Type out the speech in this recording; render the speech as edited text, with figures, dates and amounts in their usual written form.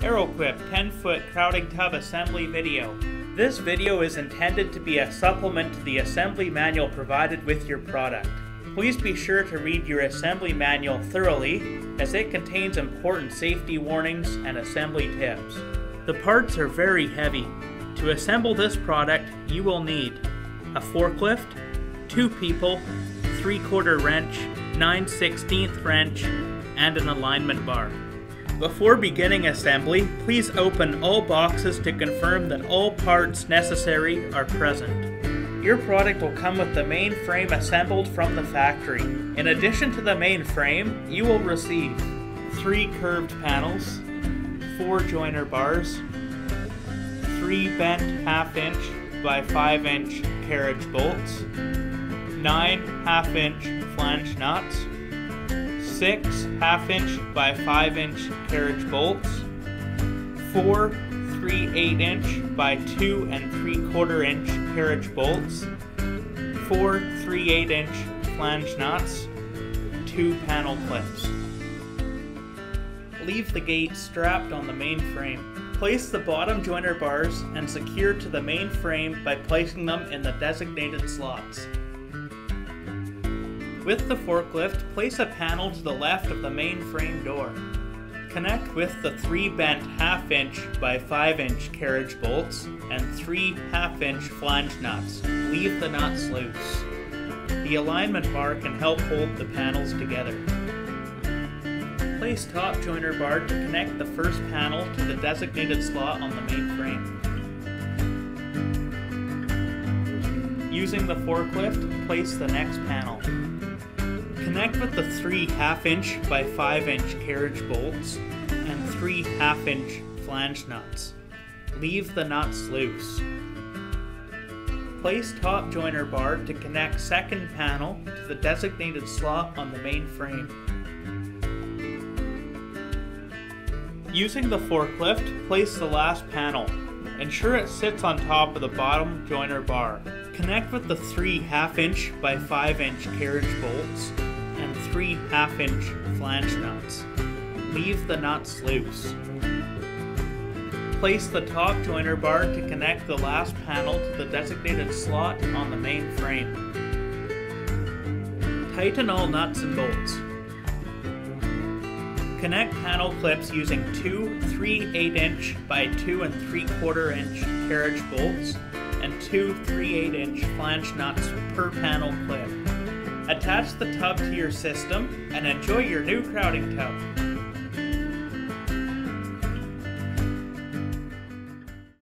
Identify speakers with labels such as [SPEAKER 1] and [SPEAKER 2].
[SPEAKER 1] Arrowquip 10-foot crowding tub assembly video. This video is intended to be a supplement to the assembly manual provided with your product. Please be sure to read your assembly manual thoroughly, as it contains important safety warnings and assembly tips. The parts are very heavy. To assemble this product, you will need a forklift, 2 people, 3/4 wrench, 9/16 wrench, and an alignment bar. Before beginning assembly, please open all boxes to confirm that all parts necessary are present. Your product will come with the main frame assembled from the factory. In addition to the main frame, you will receive 3 curved panels, 4 joiner bars, 3 bent 1/2 inch by 5 inch carriage bolts, 9 1/2 inch flange nuts, 6 1/2 inch by 5 inch carriage bolts, 4 3/8 inch by 2 3/4 inch carriage bolts, 4 3/8 inch flange nuts, 2 panel clips. Leave the gate strapped on the main frame. Place the bottom joiner bars and secure to the main frame by placing them in the designated slots. With the forklift, place a panel to the left of the main frame door. Connect with the 3 bent 1/2 inch by 5 inch carriage bolts and 3 1/2 inch flange nuts. Leave the nuts loose. The alignment bar can help hold the panels together. Place top joiner bar to connect the first panel to the designated slot on the main frame. Using the forklift, place the next panel. Connect with the 3 1/2 inch by 5 inch carriage bolts and 3 1/2 inch flange nuts. Leave the nuts loose. Place top joiner bar to connect second panel to the designated slot on the main frame. Using the forklift, place the last panel. Ensure it sits on top of the bottom joiner bar. Connect with the 3 1/2 inch by 5 inch carriage bolts and 3 1/2 inch flange nuts. Leave the nuts loose. Place the top joiner bar to connect the last panel to the designated slot on the main frame. Tighten all nuts and bolts. Connect panel clips using 2 3/8 inch by 2 3/4 inch carriage bolts and 2 3/8 inch flange nuts per panel clip. Attach the tub to your system and enjoy your new crowding tub.